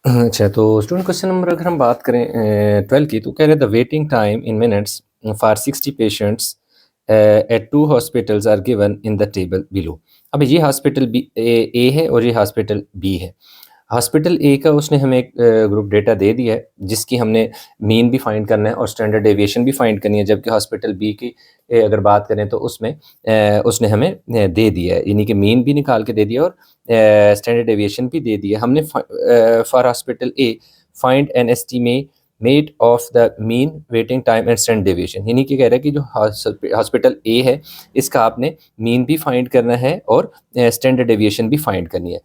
अच्छा, तो student question number अगर हम बात करें 12 की, तो कह रहे the waiting time in minutes for 60 patients at 2 hospitals are given in the table below. अब ये हॉस्पिटल बी ए है और ये हॉस्पिटल बी है। हॉस्पिटल ए का उसने हमें एक ग्रुप डेटा दे दिया है, जिसकी हमने मीन भी फाइंड करना है और स्टैंडर्ड डेविएशन भी फाइंड करनी है। जबकि हॉस्पिटल बी की अगर बात करें तो उसमें उसने हमें दे दिया है, यानी कि मीन भी निकाल के दे दिया और स्टैंडर्ड डेविएशन भी दे दिया। हमने for hospital A find an estimate of the mean waiting time and standard deviation, यानी कि कह रहा है कि जो हॉस्पिटल ए है इसका आपने मीन भी फाइंड करना है और स्टैंडर्ड डेविएशन भी फाइंड करनी है।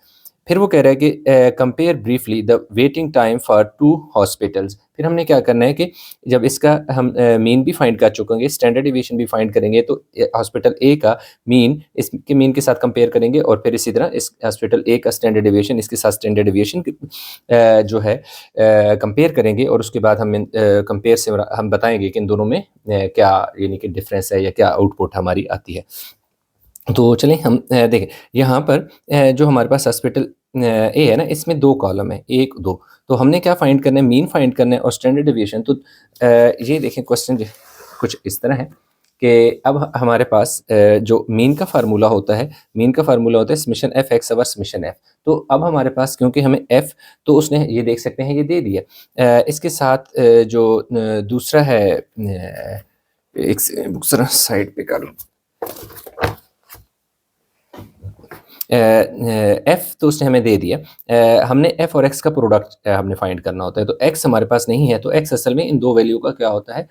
फिर वो कह रहा है कि compare briefly the waiting time for 2 hospitals. फिर हमने क्या करना है कि जब इसका हम मीन भी फाइंड कर चुकेंगे, स्टैंडर्ड डेविएशन भी फाइंड करेंगे, तो हॉस्पिटल ए का मीन इसके मीन के साथ कंपेयर करेंगे और फिर इसी तरह इस हॉस्पिटल ए का स्टैंडर्ड डेविएशन इसके साथ स्टैंडर्ड डेविएशन जो है कंपेयर करेंगे और उसके बाद हम कंपेयर से हम बताएंगे कि इन दोनों में क्या यानी कि डिफरेंस है या क्या आउटपुट हमारी आती है। तो चलें हम देखें यहाँ पर जो हमारे पास हॉस्पिटल ए है ना, इसमें 2 कॉलम है, 1, 2। तो हमने क्या फाइंड करना है, मीन फाइंड करना है और स्टैंडर्ड डेविएशन। तो ये देखें क्वेश्चन कुछ इस तरह है कि अब हमारे पास जो मीन का फार्मूला होता है, summation F x over summation F. तो अब हमारे पास क्योंकि हमें एफ, तो उसने ये देख सकते हैं ये दे दिया। इसके साथ जो दूसरा है, एक दूसरा साइड पे कर लो, एफ तो उसने हमें दे दिया। हमने एफ और एक्स का प्रोडक्ट हमने फाइंड करना होता है। तो एक्स हमारे पास नहीं है, तो एक्स असल में इन दो वैल्यू का क्या होता है,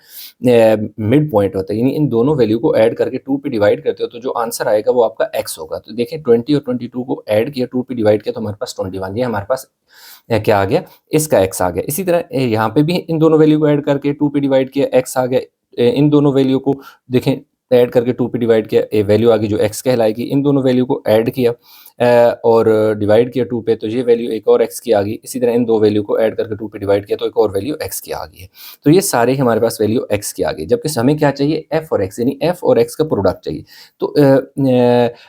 मिड पॉइंट होता है, यानी इन दोनों वैल्यू को ऐड करके 2 पे डिवाइड करते हो तो जो आंसर आएगा वो आपका एक्स होगा। तो देखें 20 और 22 को ऐड किया, 2 पे डिवाइड किया तो हमारे पास 21, ये हमारे पास क्या आ गया, इसका एक्स आ गया। इसी तरह यहाँ पे भी इन दोनों वैल्यू को ऐड करके 2 पे डिवाइड किया, एक्स आ गया। इन दोनों वैल्यू को देखें ऐड करके 2 पे डिवाइड किया, ए वैल्यू आ गई जो एक्स कहलाएगी। इन दोनों वैल्यू को ऐड किया और डिवाइड किया 2 पे, तो ये वैल्यू एक और एक्स की आ गई। इसी तरह इन दो वैल्यू को ऐड करके 2 पे डिवाइड किया तो एक और वैल्यू एक्स की आ गई है। तो ये सारे हमारे पास वैल्यू एक्स की आ गई, जबकि हमें क्या चाहिए, एफ और एक्स, यानी एफ और एक्स का प्रोडक्ट चाहिए। तो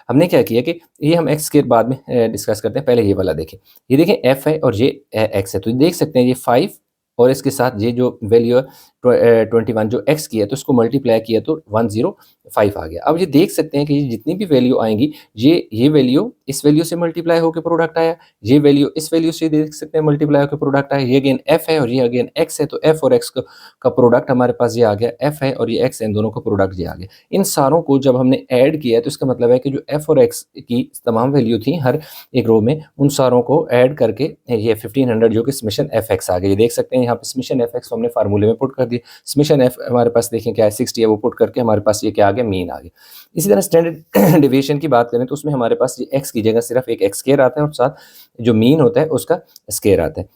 हमने क्या किया कि ये हम एक्स के बाद में डिस्कस करते हैं, पहले ये वाला देखें। ये देखें एफ है और ये एक्स है, तो देख सकते हैं ये 5 और इसके साथ ये जो वैल्यू है 21 जो एक्स की है, तो इसको मल्टीप्लाई किया तो 105 आ गया। अब ये देख सकते हैं कि ये जितनी भी वैल्यू आएंगी, ये वैल्यू इस वैल्यू से मल्टीप्लाई होकर प्रोडक्ट आया, ये वैल्यू इस वैल्यू से देख सकते हैं मल्टीप्लाई होकर प्रोडक्ट आया। ये अगेन एफ है और ये अगेन एक्स है, तो एफ और एक्स का प्रोडक्ट हमारे पास ये आ गया, एफ है और ये एक्स है, इन दोनों का प्रोडक्ट ये आ गया। इन सारों को जब हमने ऐड किया तो इसका मतलब है कि जो एफ और एक्स की तमाम वैल्यू थी हर एक रो में, उन सारों को ऐड करके ये 1500 जो कि समेशन एफ एक्स आ गई। देख सकते हैं यहाँ पे समेशन एफ एक्स हमने फार्मूले में पुट कर दिया। समेशन एफ हमारे पास देखें क्या है, 60 है, वो पुट करके हमारे पास ये क्या आ गया, मीन आ गया। इसी तरह स्टैंडर्ड डेविएशन की बात करें तो उसमें हमारे पास ये एक्स की जगह सिर्फ एक एक्स स्क्वायर आता है और साथ जो मीन होता है उसका स्क्वायर आता है।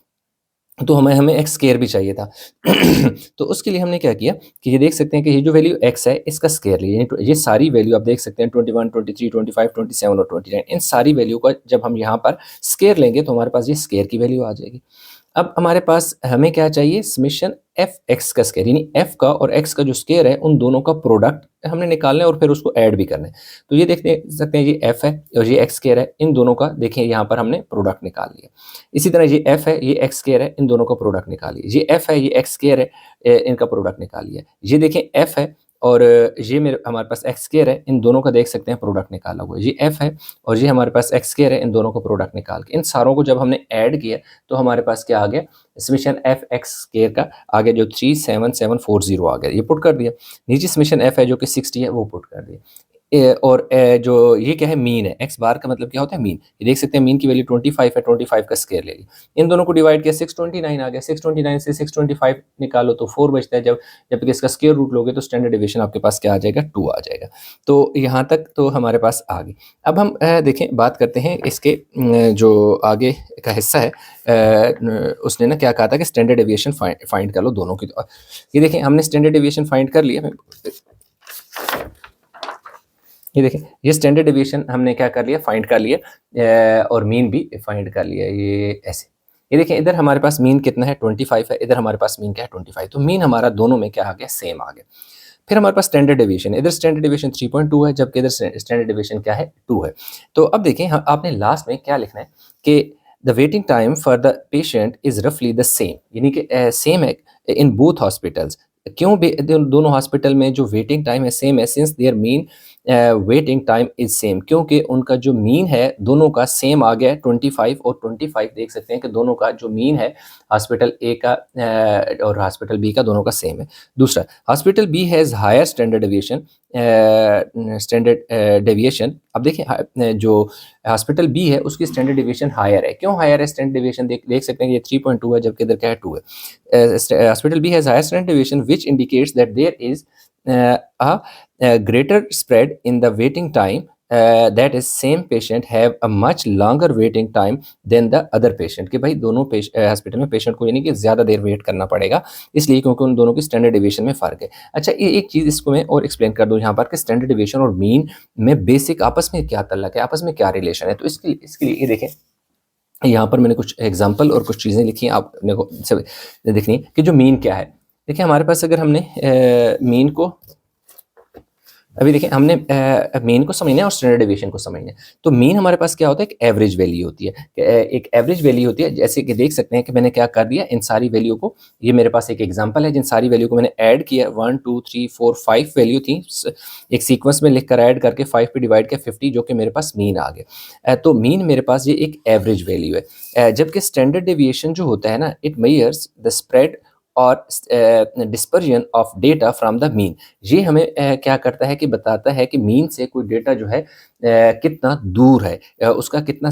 तो हमें एक्स स्क्वायर भी चाहिए था। तो उसके लिए हमने क्या किया कि ये देख सकते हैं कि ये जो वैल्यू एक्स है इसका स्क्वायर लिए, ये सारी वैल्यू आप देख सकते हैं 21, 23, 25, 27 और 29, इन सारी वैल्यू का जब हम यहाँ पर स्क्वायर लेंगे तो हमारे पास ये स्क्वायर की वैल्यू आ जाएगी। अब हमारे पास हमें क्या चाहिए, समेशन एफ एक्स का स्क्वायर, यानी एफ का और एक्स का जो स्क्वायर है उन दोनों का प्रोडक्ट हमने निकालना है और फिर उसको ऐड भी करना है। तो ये देखते सकते हैं ये एफ है और ये एक्स स्क्वायर है, इन दोनों का देखें यहाँ पर हमने प्रोडक्ट निकाल लिया। इसी तरह ये एफ है, ये एक्स स्क्वायर है, इन दोनों का प्रोडक्ट निकालिए। ये एफ है, ये एक्स स्क्वायर है, इनका प्रोडक्ट निकालिए। ये देखें एफ है और ये मेरे हमारे पास एक्स स्क्वायर है, इन दोनों का देख सकते हैं प्रोडक्ट निकाला हुआ है। ये एफ है और ये हमारे पास एक्स स्क्वायर है, इन दोनों का प्रोडक्ट निकाल के इन सारों को जब हमने ऐड किया तो हमारे पास क्या आ गया, समेशन एफ एक्स स्क्वायर का आगे जो 37740 आ गया, ये पुट कर दिया। नीचे समेशन एफ है जो कि 60 है, वो पुट कर दिया। और जो ये क्या है, मीन है, एक्स बार का मतलब क्या होता है, मीन। ये देख सकते हैं मीन की वैल्यू 25 है, 25 का स्क्वायर ले ली, इन दोनों को डिवाइड किया 629 आ गया। 629 से 625 निकालो तो 4 बचता है, जब इसका स्क्वायर रूट लोगे तो स्टैंडर्ड डेविएशन आपके पास क्या आ जाएगा, 2 आ जाएगा। तो यहाँ तक तो हमारे पास आ गई। अब हम देखें बात करते हैं इसके जो आगे का हिस्सा है। उसने ना क्या कहा था कि स्टैंडर्ड डेविएशन फाइंड कर लो दोनों की। तो ये देखें हमने स्टैंडर्ड डेविएशन फाइंड कर लिया। ये देखें ये स्टैंडर्ड डेविएशन हमने क्या कर लिया, फाइंड कर लिया और मीन भी फाइंड कर लिया। ये ऐसे, ये देखें इधर हमारे पास मीन कितना है, 25 है, इधर हमारे पास मीन क्या है, 25। तो मीन हमारा दोनों में क्या आ गया, सेम आ गया। फिर हमारे पास स्टैंडर्ड डेविएशन, इधर स्टैंडर्ड डेविएशन 3.2 है, जबकि इधर स्टैंडर्ड डेविएशन क्या है, 2 है। तो अब देखें आपने लास्ट में क्या लिखना है कि the waiting time for the patient is रफली द सेम, यानी कि सेम है इन बोथ हॉस्पिटल्स। क्यों दोनों हॉस्पिटल में जो वेटिंग टाइम है सेम है, since there mean waiting time is same, क्योंकि उनका जो मीन है दोनों का सेम आ गया है 25 और 25 देख सकते हैं कि दोनों का जो मीन है हॉस्पिटल ए का और हॉस्पिटल बी का दोनों का सेम है। दूसरा, hospital B has higher standard deviation. अब देखिए जो हॉस्पिटल बी है उसकी स्टैंडर्ड डेविएशन हायर है। क्यों हायर है स्टैंडर्ड डेविएशन? देख सकते हैं कि ये 3.2 है जबकि इधर क्या है 2 है। Hospital B has higher standard deviation which indicates that there is a greater spread in the waiting time, that is same patient have a much longer waiting time than the other patient, कि भाई दोनों hospital में patient को यानी कि ज़्यादा देर wait करना पड़ेगा, इसलिए क्योंकि उन दोनों की स्टैंडर्ड डेविएशन में फ़र्क है। अच्छा, ये एक चीज़ इसको मैं और एक्सप्लेन कर दूँ यहाँ पर कि स्टैंडर्ड डेविएशन और मीन में बेसिक आपस में क्या तल्लक है, आपस में क्या रिलेशन है। तो इसके लिए ये देखें, यहाँ पर मैंने कुछ एग्जाम्पल और कुछ चीज़ें लिखी हैं, आपने को देखनी है कि जो मीन क्या है। देखिए हमारे पास अगर हमने मीन को अभी देखिए हमने मीन को समझना है और स्टैंडर्ड डेविएशन को समझना है। तो मीन हमारे पास क्या होता है, एक एवरेज वैल्यू होती है। एक एवरेज वैल्यू होती है, जैसे कि देख सकते हैं कि मैंने क्या कर दिया, इन सारी वैल्यू को, ये मेरे पास एक एग्जांपल है जिन सारी वैल्यू को मैंने ऐड किया, 1 2 3 4 5 वैल्यू थी, एक सीक्वेंस में लिख कर ऐड करके 5 पे डिवाइड किया 50, जो कि मेरे पास मीन आ गया। तो मीन मेरे पास ये एक एवरेज वैल्यू है। जबकि स्टैंडर्ड डेविएशन जो होता है ना, इट मेजर्स द स्प्रेड और dispersion of data from the mean. ये हमें क्या करता है कि बताता है कि मीन से कोई डेटा जो है कितना दूर है, उसका कितना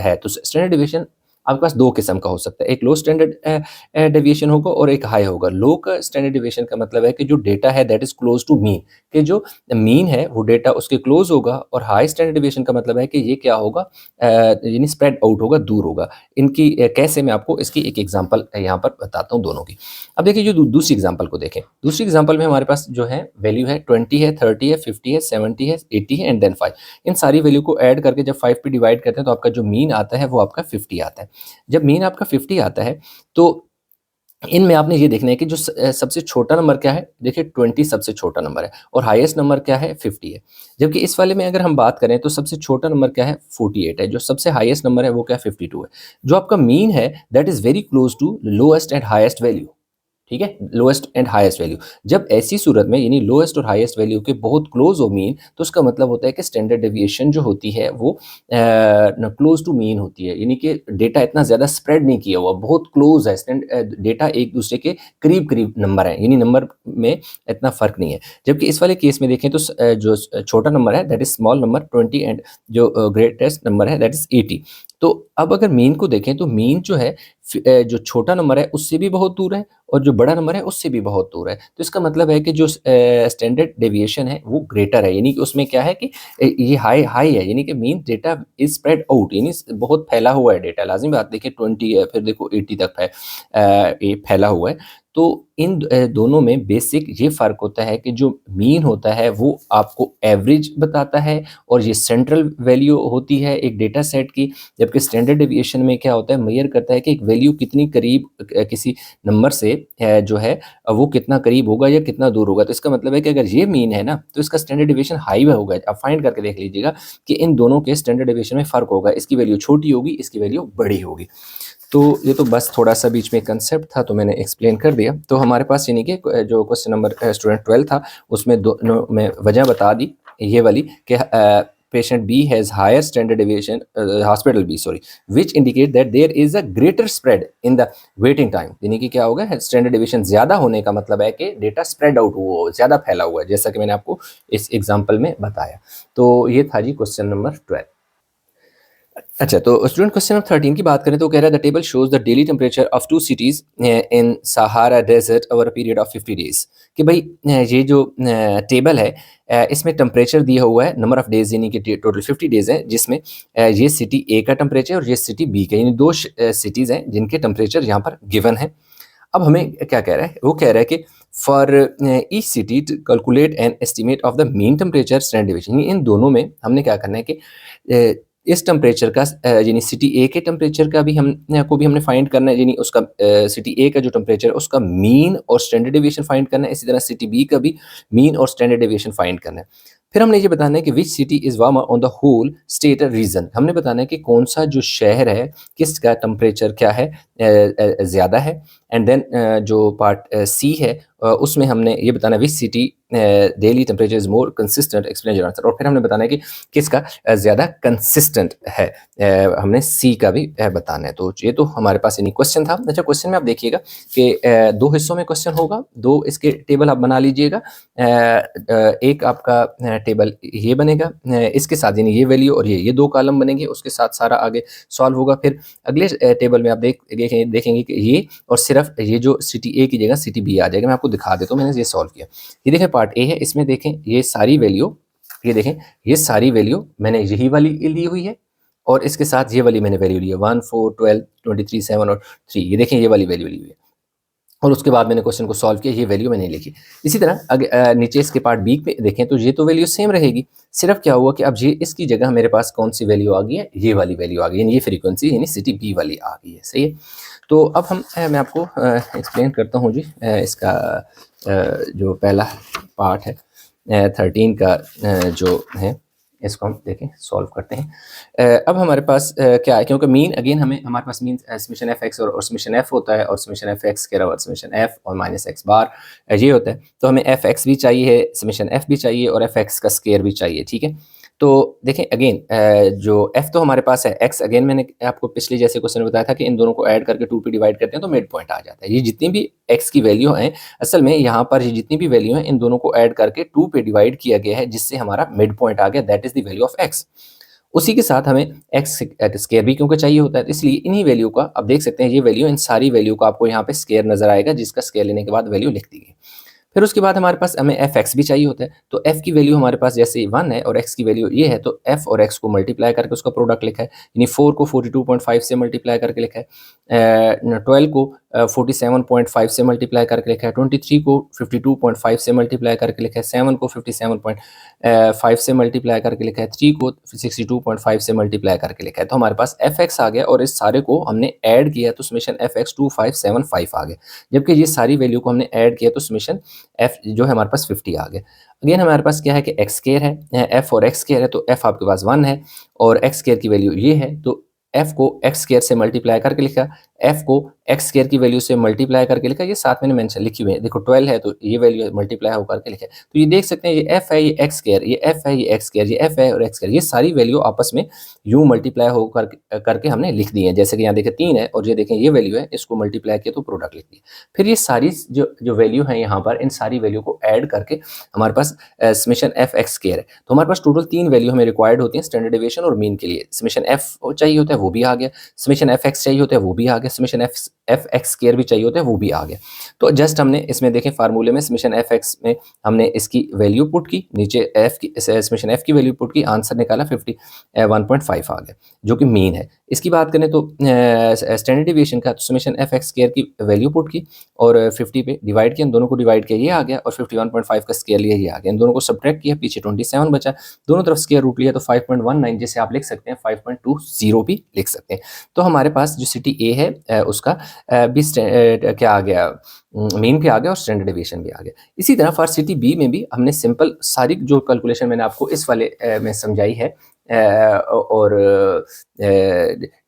है। तो स्टैंडर्ड डेविएशन आपके पास दो किस्म का हो सकता है, एक लो स्टैंडर्ड डेविएशन होगा और एक हाई होगा। लो का स्टैंडर्ड डेविएशन का मतलब है कि जो डेटा है that is close to mean, कि जो मीन है वो डेटा उसके क्लोज होगा, और हाई स्टैंडर्ड डेविएशन का मतलब है कि ये क्या होगा, यानी स्प्रेड आउट होगा, दूर होगा। इनकी कैसे, मैं आपको इसकी एक एग्जांपल यहाँ पर बताता हूँ दोनों की। अब देखिए जो दूसरी एग्जांपल को देखें, दूसरी एग्जांपल में हमारे पास जो है वैल्यू है 20 है, 30 है, 50 है, 70 है, 80 है एंड देन 5। इन सारी वैल्यू को ऐड करके जब 5 पे डिवाइड करते हैं तो आपका जो मीन आता है वो आपका 50 आता है। जब मीन आपका 50 आता है तो इनमें आपने ये देखना है कि जो सबसे छोटा नंबर क्या है, देखिए 20 सबसे छोटा नंबर है और हाईएस्ट नंबर क्या है, 50 है। जबकि इस वाले में अगर हम बात करें तो सबसे छोटा नंबर क्या है, 48 है। जो सबसे हाईएस्ट नंबर है वो क्या है, 52 है। जो आपका मीन है that is very close to lowest and highest value, ठीक है, लोएस्ट एंड हाईएस्ट वैल्यू। जब ऐसी सूरत में यानी लोएस्ट और हाईएस्ट वैल्यू के बहुत क्लोज हो मीन, तो उसका मतलब होता है कि स्टैंडर्ड डेविएशन जो होती है वो क्लोज टू मीन होती है, यानी कि डेटा इतना ज़्यादा स्प्रेड नहीं किया हुआ, बहुत क्लोज है, डेटा एक दूसरे के करीब करीब नंबर है, यानी नंबर में इतना फ़र्क नहीं है। जबकि इस वाले केस में देखें तो जो छोटा नंबर है that is small number 20 and जो ग्रेटेस्ट नंबर है दैट इज 80। तो अब अगर मीन को देखें तो मीन जो है जो छोटा नंबर है उससे भी बहुत दूर है और जो बड़ा नंबर है उससे भी बहुत दूर है। तो इसका मतलब है कि जो स्टैंडर्ड डेविएशन है वो ग्रेटर है, यानी कि उसमें क्या है कि ये हाई हाई है, यानी कि mean data is spread out, यानी बहुत फैला हुआ है डेटा। लाजिमी बात, देखिए 20 है, फिर देखो 80 तक है, ये फैला हुआ है। तो इन दोनों में बेसिक ये फ़र्क होता है कि जो मीन होता है वो आपको एवरेज बताता है और ये सेंट्रल वैल्यू होती है एक डेटा सेट की। जबकि स्टैंडर्ड डेविएशन में क्या होता है, मेजर करता है कि एक वैल्यू कितनी करीब किसी नंबर से जो है वो कितना करीब होगा या कितना दूर होगा। तो इसका मतलब है कि अगर ये मीन है ना तो इसका स्टैंडर्ड डेविएशन हाई होगा। आप फाइंड करके देख लीजिएगा कि इन दोनों के स्टैंडर्ड डेविएशन में फ़र्क होगा, इसकी वैल्यू छोटी होगी, इसकी वैल्यू बड़ी होगी। तो ये तो बस थोड़ा सा बीच में कंसेप्ट था तो मैंने एक्सप्लेन कर दिया। तो हमारे पास यानी कि जो क्वेश्चन नंबर स्टूडेंट 12 था उसमें दोनों में वजह बता दी ये वाली कि patient B has higher standard deviation, hospital B sorry, which indicate that there is a greater spread in the waiting time। यानी कि क्या होगा, स्टैंडर्ड डेविएशन ज़्यादा होने का मतलब है कि डेटा स्प्रेड आउट हुआ, ज़्यादा फैला हुआ है, जैसा कि मैंने आपको इस एग्जाम्पल में बताया। तो ये था जी क्वेश्चन नंबर 12। अच्छा, तो स्टूडेंट क्वेश्चन नंबर 13 की बात करें तो कह रहा है the table shows the daily temperature of 2 cities in Sahara desert over a period of 50 days. कि भाई ये जो टेबल है इसमें टेम्परेचर दिया हुआ है, नंबर ऑफ डेज यानी कि टोटल 50 डेज है, जिसमें ये सिटी ए का टेम्परेचर और ये सिटी बी का, यानी दो सिटीज़ हैं जिनके टेम्परेचर यहाँ पर गिवन है। अब हमें क्या कह रहा है, वो कह रहा है कि for each city to calculate an estimate of the mean temperature standard deviation. इन दोनों में हमने क्या करना है कि इस टेम्परेचर का यानी सिटी ए के टेम्परेचर का भी हमने फाइंड करना है, यानी उसका सिटी ए का जो टेम्परेचर है उसका मीन और स्टैंडर्ड डेविएशन फाइंड करना है। इसी तरह सिटी बी का भी मीन और स्टैंडर्ड डेविएशन फाइंड करना है। फिर हमने ये बताना है कि which city is warmer on the whole state reason. हमने बताना है कि कौन सा जो शहर है किसका टेम्परेचर क्या है ज़्यादा है। एंड देन जो पार्ट सी है उसमें हमने ये बताना है which city daily temperature is more consistent, explain your answer. और फिर हमने बताना है कि किसका ज़्यादा कंसिस्टेंट है। हमने सी का भी बताना है। तो ये तो हमारे पास इन्हीं क्वेश्चन था। अच्छा, क्वेश्चन में आप देखिएगा कि दो हिस्सों में क्वेश्चन होगा, दो इसके टेबल आप बना लीजिएगा। एक आपका टेबल ये बनेगा इसके साथ, यानी ये वैल्यू और ये दो कॉलम बनेंगे, उसके साथ सारा आगे सॉल्व होगा। फिर अगले टेबल में आप देखेंगे कि ये और सिर्फ ये जो सिटी ए की जगह सिटी बी आ जाएगा। मैं आपको दिखा देता हूँ, मैंने ये सॉल्व किया। ये देखें पार्ट ए है, इसमें देखें ये सारी वैल्यू, ये देखें ये सारी वैल्यू मैंने यही वाली ली हुई है और इसके साथ ये वाली मैंने वैल्यू ली है 1, 4, 12, 23, 7 और 3। ये देखें ये वाली वैल्यू ली हुई है और उसके बाद मैंने क्वेश्चन को सॉल्व किया, ये वैल्यू मैंने लिखी। इसी तरह नीचे इसके पार्ट बी पे देखें तो ये तो वैल्यू सेम रहेगी, सिर्फ क्या हुआ कि अब ये इसकी जगह मेरे पास कौन सी वैल्यू आ गई है, ये वाली वैल्यू आ गई, यानी ये फ्रीक्वेंसी यानी सिटी बी वाली आ गई है। सही है। तो अब मैं आपको एक्सप्लेन करता हूँ जी इसका जो पहला पार्ट है 13 का जो है इसको हम देखें सॉल्व करते हैं। अब हमारे पास क्या है, क्योंकि मीन अगेन हमारे पास मीन समेशन एफ एक्स और समेशन एफ होता है और समेशन एफ एक्स के अलावा समेशन एफ और माइनस एक्स बार ये होता है। तो हमें एफ एक्स भी चाहिए, समेशन एफ भी चाहिए और एफ एक्स का स्केयर भी चाहिए। ठीक है। तो देखें अगेन जो f तो हमारे पास है, x अगेन मैंने आपको पिछले जैसे क्वेश्चन में बताया था कि इन दोनों को ऐड करके 2 पे डिवाइड करते हैं तो मिड पॉइंट आ जाता है। ये जितनी भी x की वैल्यू हैं, असल में यहाँ पर ये जितनी भी वैल्यू हैं इन दोनों को ऐड करके 2 पे डिवाइड किया गया है, जिससे हमारा मिड पॉइंट आ गया, that is the value of x। उसी के साथ हमें एक्स स्केयर भी क्योंकि चाहिए होता है, तो इसलिए इन्हीं वैल्यू का आप देख सकते हैं, ये वैल्यू इन सारी वैल्यू का आपको यहाँ पे स्केयर नजर आएगा, जिसका स्केयर लेने के बाद वैल्यू लिख दी गई। फिर उसके बाद हमारे पास हमें एफ एक्स भी चाहिए होता है। तो एफ की वैल्यू हमारे पास जैसे 1 है और एक्स की वैल्यू ये है, तो एफ और एक्स को मल्टीप्लाई करके उसका प्रोडक्ट लिखा है, यानी 4 को 42.5 से मल्टीप्लाई करके लिखा है, 12 को 47.5 से मल्टीप्लाई करके लिखा है, 23 को 52.5 से मल्टीप्लाई करके लिखा है, 7 को 57.5 से मल्टीप्लाई करके लिखा है, 3 को 62.5 से मल्टीप्लाई करके लिखा है। तो हमारे पास एफ एक्स आ गया और इस सारे को हमने ऐड किया तो समेशन एफ एक्स 2575 आ गया, जबकि ये सारी वैल्यू को हमने ऐड किया तो समेशन एफ जो है हमारे पास 50 आ गया। अगेन हमारे पास क्या है कि एक्स स्केयर है, एफ और एक्स स्केयर है, तो एफ आपके पास 1 है और एक्स स्केयर की वैल्यू ये है, तो एफ को एक्स स्केयर से मल्टीप्लाई करके लिखा, एफ को एक्स स्केयर की वैल्यू से मल्टीप्लाई करके लिखा, ये साथ मैंने मेंशन लिखी हुई है। देखो 12 है तो ये वैल्यू मल्टीप्लाई होकर के लिखा है, तो ये देख सकते हैं ये एफ है, ये एक्स स्केयर, ये एफ है, ये एक्स स्केयर, ये एफ है और एक्स स्केयर, ये सारी वैल्यू आपस में यूं मल्टीप्लाई होकर करके हमने लिख दी है। जैसे कि यहाँ देखें 3 है और ये देखें ये वैल्यू है, इसको मल्टीप्लाई किया तो प्रोडक्ट लिख दिया। फिर ये सारी जो वैल्यू है यहाँ पर, इन सारी वैल्यू को ऐड करके हमारे पास समेशन एफ एक्स स्केयर है। तो हमारे पास टोटल 3 वैल्यू हमें रिक्वायर्ड होती है स्टैंडर्ड डेविएशन और मीन के लिए। समेशन एफ चाहिए होता है, वो भी आ गया, समेशन एफ एक्स चाहिए होता है, वो भी आ गया, समेशन एफ एक्स स्केयर भी चाहिए होता है, वो भी आ गया। तो जस्ट हमने इसमें देखें फार्मूले में समेशन एफ एक्स में हमने इसकी वैल्यू पुट की, नीचे एफ की समेशन एफ की वैल्यू पुट की, आंसर निकाला 51.5 आ गया जो कि मीन है। इसकी बात करें तो स्टैंडर्ड डेविएशन का, तो समेशन एफ एक्स स्केयर की वैल्यू पुट की और 50 पे डिवाइड किया, इन दोनों को डिवाइड किया, ये आ गया, और 51.5 का स्केयर लिया, ये आ गया। इन दोनों को सब्ट्रैक्ट किया, पीछे 27 बचा, दोनों तरफ स्केयर रूट लिया तो 5.19, जिसे आप लिख सकते हैं 5.20 भी लिख सकते हैं। तो हमारे पास जो सिटी ए है उसका भी क्या आ गया, मीन भी आ गया और स्टैंडर्ड डेविएशन भी आ गया। इसी तरह फॉर सिटी बी में भी हमने सिंपल सारी जो कैलकुलेशन मैंने आपको इस वाले में समझाई है और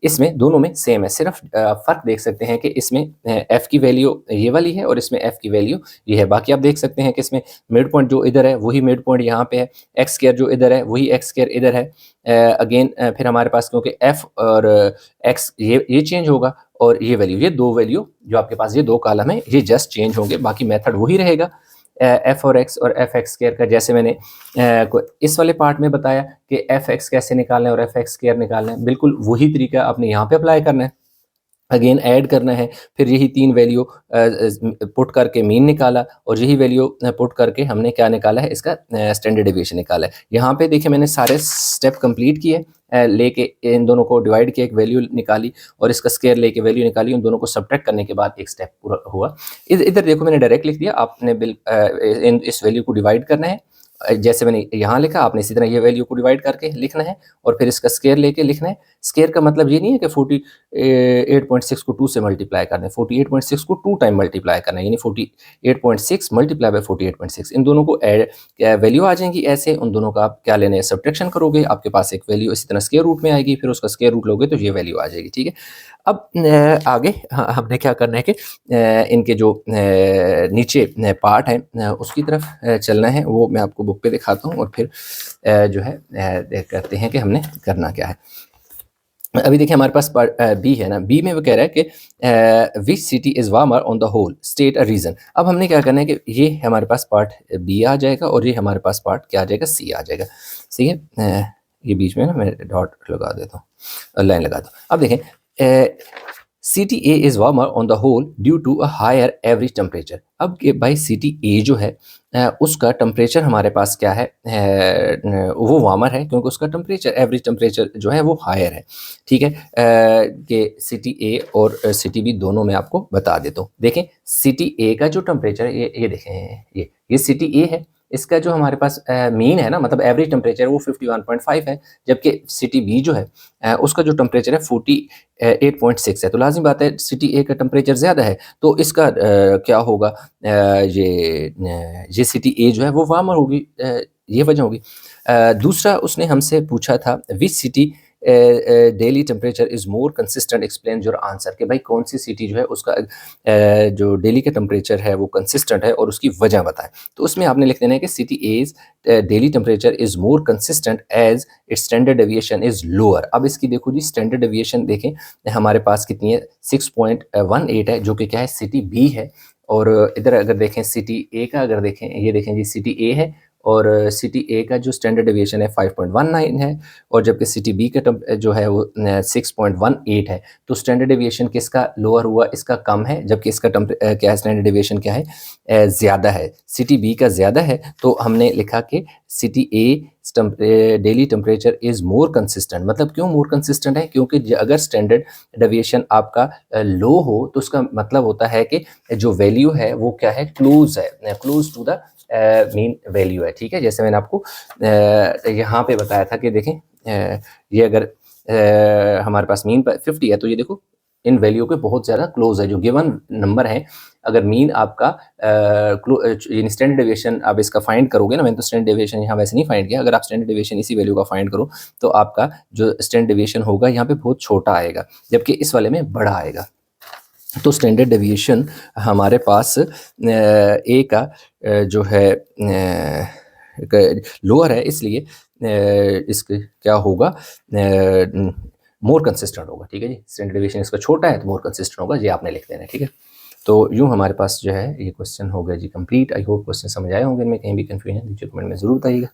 इसमें दोनों में सेम है, सिर्फ फ़र्क देख सकते हैं कि इसमें एफ़ की वैल्यू ये वाली है और इसमें एफ़ की वैल्यू ये है। बाकी आप देख सकते हैं कि इसमें मिड पॉइंट जो इधर है वही मिड पॉइंट यहाँ पे है, एक्स स्क्वायर जो इधर है वही एक्स स्क्वायर इधर है। अगेन फिर हमारे पास क्योंकि एफ़ और एक्स ये चेंज होगा और ये वैल्यू, ये दो वैल्यू जो आपके पास ये दो कॉलम है ये जस्ट चेंज होंगे, बाकी मेथड वही रहेगा एफ और एक्स और एफ एक्स स्क्वायर का। जैसे मैंने इस वाले पार्ट में बताया कि एफ एक्स कैसे निकालना है और एफ एक्स स्क्वायर निकालना है, बिल्कुल वही तरीका आपने यहाँ पे अप्लाई करना है। अगेन ऐड करना है, फिर यही 3 वैल्यू पुट करके मीन निकाला और यही वैल्यू पुट करके हमने क्या निकाला है, इसका स्टैंडर्ड डेविएशन निकाला है। यहाँ पे देखिए मैंने सारे स्टेप कंप्लीट किए, लेके इन दोनों को डिवाइड किया, एक वैल्यू निकाली और इसका स्क्वायर लेके वैल्यू निकाली, उन दोनों को सब्ट्रैक्ट करने के बाद एक स्टेप पूरा हुआ। इधर देखो मैंने डायरेक्ट लिख दिया, आपने इस वैल्यू को डिवाइड करना है जैसे मैंने यहाँ लिखा, आपने इसी तरह ये वैल्यू को डिवाइड करके लिखना है और फिर इसका स्क्वायर लेके लिखना है। स्क्वायर का मतलब ये नहीं है कि 48.6 को 2 से मल्टीप्लाई करना है, 48.6 को 2 टाइम मल्टीप्लाई करना है, यानी 48.6 मल्टीप्लाई बाय 48.6, इन दोनों को वैल्यू आ जाएंगी ऐसे, उन दोनों का आप क्या लेने हैं, सब्ट्रैक्शन करोगे, आपके पास एक वैल्यू इसी तरह स्क्वायर रूट में आएगी, फिर उसका स्क्वायर रूट लोगे तो ये वैल्यू आ जाएगी, ठीक है। अब आगे हमने क्या करना है कि इनके जो नीचे पार्ट है उसकी तरफ चलना है, वो मैं आपको बुक पे दिखाता हूँ, और फिर जो है करते हैं कि हमने करना क्या है। अभी देखिए हमारे पास बी है ना, बी में वो कह रहा है कि which city is warmer on the whole, state a reason. अब हमने क्या करना है कि ये हमारे पास पार्ट बी आ जाएगा और ये हमारे पास पार्ट क्या आ जाएगा, सी आ जाएगा, सही है। ये बीच में ना मैं डॉट लगा देता हूँ, लाइन लगा दूँ। अब देखें city A is warmer on the whole due to a higher average temperature. अब ये भाई सिटी ए जो है उसका टेम्परेचर हमारे पास क्या है, वो वार्मर है क्योंकि उसका टेम्परेचर एवरेज टेम्परेचर जो है वो हायर है, ठीक है। कि सिटी ए और सिटी बी दोनों में आपको बता देता हूँ। देखें सिटी ए का जो टेम्परेचर है, ये देखें, ये सिटी ए है, इसका जो हमारे पास मीन है ना, मतलब एवरेज टेम्परेचर वो 51.5 है, जबकि सिटी बी जो है उसका जो टेम्परेचर है 48.6 है। तो लाजिम बात है सिटी ए का टेम्परेचर ज़्यादा है, तो इसका क्या होगा, ये सिटी ए जो है वो वार्मर होगी, ये वजह होगी। दूसरा उसने हमसे पूछा था which city daily temperature is more consistent, explain your answer, कि भाई कौन सी सिटी जो है उसका जो डेली का टेम्परेचर है वो कंसिस्टेंट है और उसकी वजह बताएं। तो उसमें आपने लिख देना है कि city A's daily temperature is more consistent as its standard deviation is lower. अब इसकी देखो जी स्टैंडर्ड डेविएशन देखें हमारे पास कितनी है, 6.18 है, जो कि क्या है सिटी बी है। और इधर अगर देखें सिटी ए का, अगर देखें ये देखें जी सिटी ए है और सिटी ए का जो स्टैंडर्ड डेविएशन है 5.19 है, और जबकि सिटी बी का जो है वो 6.18 है। तो स्टैंडर्ड डेविएशन किसका लोअर हुआ, इसका कम है, जबकि इसका क्या है स्टैंडर्ड डेविएशन क्या है, ज़्यादा है, सिटी बी का ज़्यादा है। तो हमने लिखा कि city A daily temperature is more consistent. मतलब क्यों मोर कंसिस्टेंट है, क्योंकि अगर स्टैंडर्ड डेविएशन आपका लो हो तो उसका मतलब होता है कि जो वैल्यू है वो क्या है, क्लोज है, close to the mean value है, ठीक है। जैसे मैंने आपको यहाँ पे बताया था कि देखें ये अगर हमारे पास मीन 50 है, तो ये देखो इन वैल्यू के बहुत ज़्यादा क्लोज है, जो गिवन नंबर है। अगर मीन आपका स्टैंडर्ड डेविएशन आप इसका फाइंड करोगे ना, मैंने तो स्टैंडर्ड डेविएशन यहाँ वैसे नहीं फाइंड किया, अगर आप स्टैंडर्ड डेविएशन इसी वैल्यू का फाइंड करो तो आपका जो स्टैंडर्ड डेविएशन होगा यहाँ पे बहुत छोटा आएगा, जबकि इस वाले में बड़ा आएगा। तो स्टैंडर्ड डेविएशन हमारे पास ए का जो है लोअर है, इसलिए इसके क्या होगा, मोर कंसिस्टेंट होगा, ठीक है जी। स्टैंडर्ड डेविएशन इसका छोटा है तो मोर कंसिस्टेंट होगा, ये आपने लिख देना है, ठीक है। तो यूँ हमारे पास जो है ये क्वेश्चन हो गया जी कंप्लीट। आई होप क्वेश्चन समझ आए होंगे, इनमें कहीं भी कन्फ्यूजन है नीचे कमेंट में ज़रूर बताइएगा।